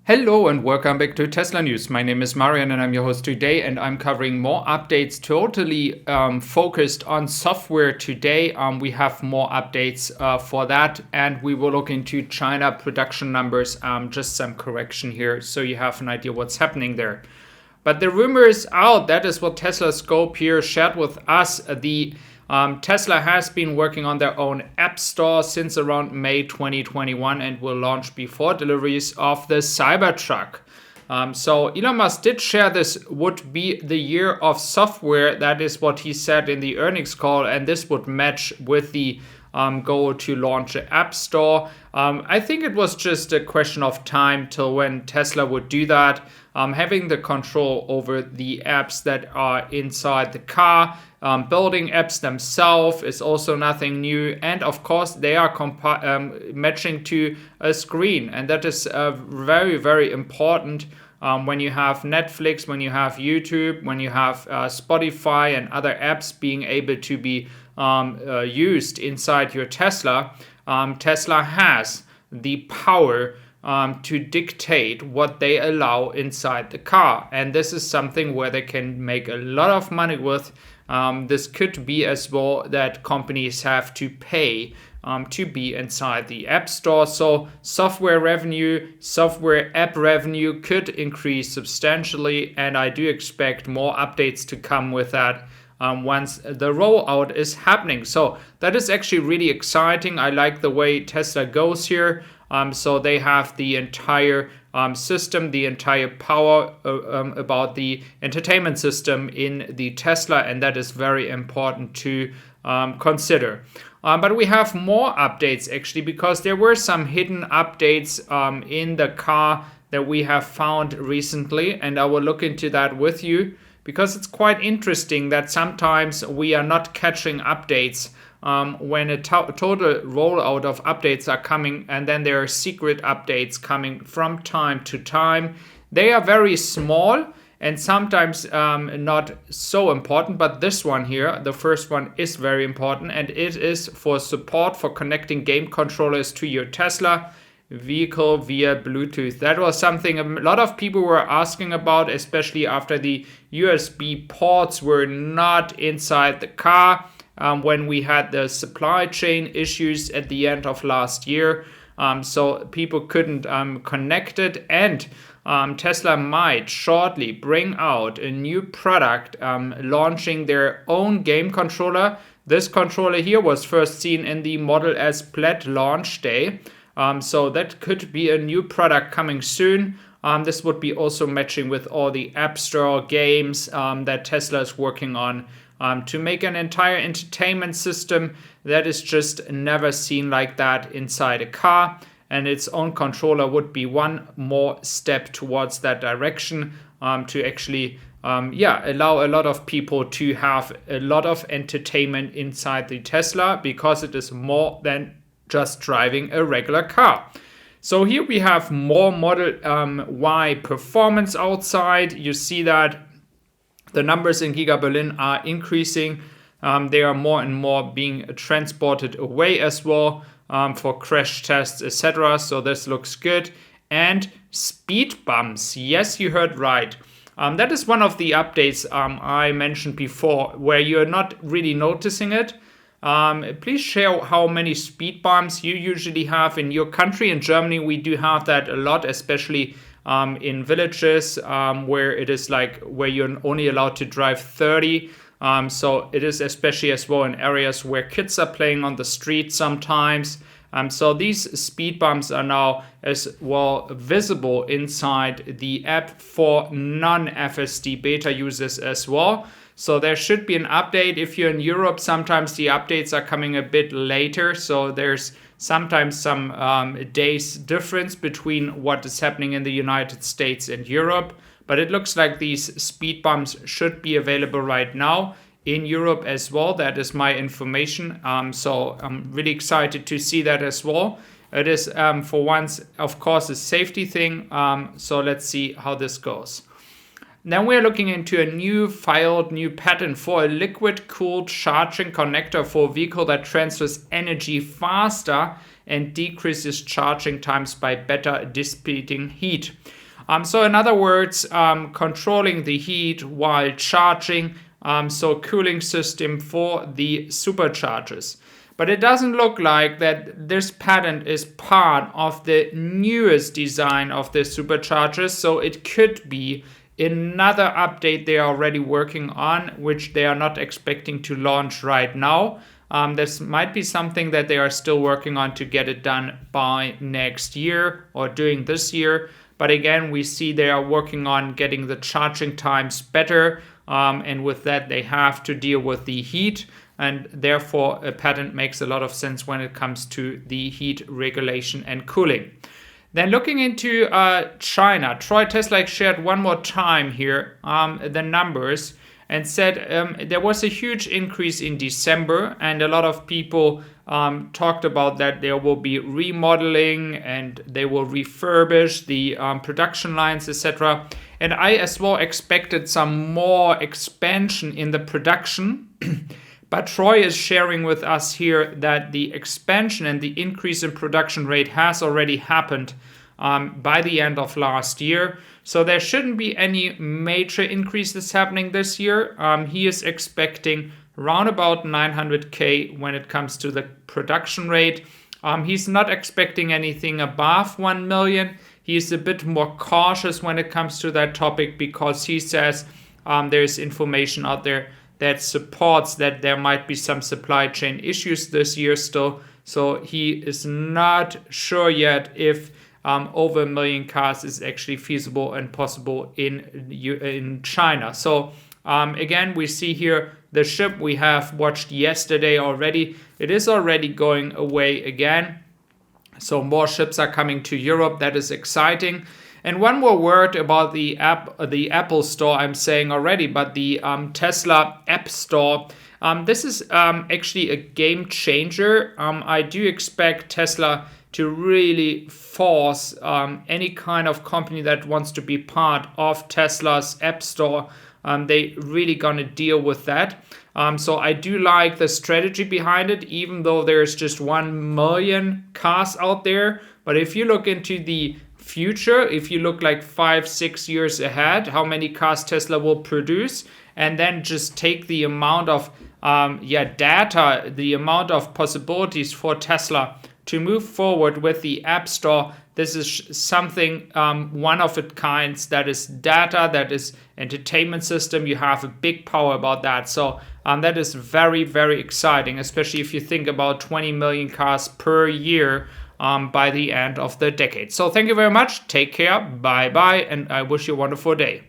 Hello and welcome back to Tesla News. My name is Marian and I'm your host today, and I'm covering more updates totally focused on software today. We have more updates for that, and we will look into China production numbers, just some correction here so you have an idea what's happening there. But the rumor is out. That is what Tesla Scope here shared with us. Tesla has been working on their own app store since around May 2021 and will launch before deliveries of the Cybertruck. So Elon Musk did share this would be the year of software. That is what he said in the earnings call, and this would match with the goal to launch an app store. I think it was just a question of time till when Tesla would do that. Having the control over the apps that are inside the car, building apps themselves is also nothing new. And of course, they are matching to a screen. And that is very, very important when you have Netflix, when you have YouTube, when you have Spotify and other apps being able to be used inside your Tesla. Tesla has the power to dictate what they allow inside the car. And this is something where they can make a lot of money with. This could be as well that companies have to pay to be inside the App Store. So software revenue, software app revenue could increase substantially. And I do expect more updates to come with that once the rollout is happening. So that is actually really exciting. I like the way Tesla goes here. So they have the entire system, the entire power about the entertainment system in the Tesla, and that is very important to consider. But we have more updates actually, because there were some hidden updates in the car that we have found recently, and I will look into that with you, because it's quite interesting that sometimes we are not catching updates when a total rollout of updates are coming, and then there are secret updates coming from time to time. They are very small and sometimes not so important, but this one here, the first one, is very important, and it is for support for connecting game controllers to your Tesla vehicle via Bluetooth. That was something a lot of people were asking about, especially after the USB ports were not inside the car when we had the supply chain issues at the end of last year. So people couldn't connect it, and Tesla might shortly bring out a new product launching their own game controller. This controller here was first seen in the Model S Plaid launch day. So that could be a new product coming soon. This would be also matching with all the App Store games that Tesla is working on to make an entire entertainment system that is just never seen like that inside a car. And its own controller would be one more step towards that direction to actually allow a lot of people to have a lot of entertainment inside the Tesla, because it is more than just driving a regular car. So here we have more Model Y performance outside. You see that the numbers in Giga Berlin are increasing. They are more and more being transported away as well for crash tests, etc. So this looks good. And speed bumps. Yes, you heard right. That is one of the updates I mentioned before, where you're not really noticing it. Please share how many speed bumps you usually have in your country. In Germany, we do have that a lot, especially in villages where it is like where you're only allowed to drive 30. So it is especially as well in areas where kids are playing on the street sometimes. So these speed bumps are now as well visible inside the app for non-FSD beta users as well. So there should be an update. If you're in Europe, sometimes the updates are coming a bit later. So there's sometimes some days difference between what is happening in the United States and Europe. But it looks like these speed bumps should be available right now in Europe as well. That is my information. So I'm really excited to see that as well. It is for once, of course, a safety thing. So let's see how this goes. Then we're looking into a new patent for a liquid-cooled charging connector for a vehicle that transfers energy faster and decreases charging times by better dissipating heat. So in other words, controlling the heat while charging, so cooling system for the superchargers. But it doesn't look like that this patent is part of the newest design of the superchargers, so it could be another update they are already working on, which they are not expecting to launch right now. This might be something that they are still working on to get it done by next year or during this year. But again, we see they are working on getting the charging times better. And with that, they have to deal with the heat. And therefore, a patent makes a lot of sense when it comes to the heat regulation and cooling. Then looking into China, Troy Tesla shared one more time here the numbers and said there was a huge increase in December, and a lot of people talked about that there will be remodeling and they will refurbish the production lines, etc. And I as well expected some more expansion in the production. But Troy is sharing with us here that the expansion and the increase in production rate has already happened by the end of last year. So there shouldn't be any major increases happening this year. He is expecting around about 900K when it comes to the production rate. He's not expecting anything above 1 million. He's a bit more cautious when it comes to that topic because he says there's information out there that supports that there might be some supply chain issues this year still. So he is not sure yet if over 1 million cars is actually feasible and possible in China. So again, we see here the ship we have watched yesterday already. It is already going away again. So more ships are coming to Europe. That is exciting. And one more word about the Apple Store I'm saying already, but the Tesla App Store. This is actually a game changer. I do expect Tesla to really force any kind of company that wants to be part of Tesla's App Store. They really gonna deal with that. So I do like the strategy behind it, even though there's just 1 million cars out there. But if you look into the future, if you look like 5-6 years ahead, how many cars Tesla will produce, and then just take the amount of data, the amount of possibilities for Tesla to move forward with the App Store. This is something one of a kind, that is data, that is entertainment system. You have a big power about that. So that is very, very exciting, especially if you think about 20 million cars per year by the end of the decade. So thank you very much. Take care. Bye-bye. And I wish you a wonderful day.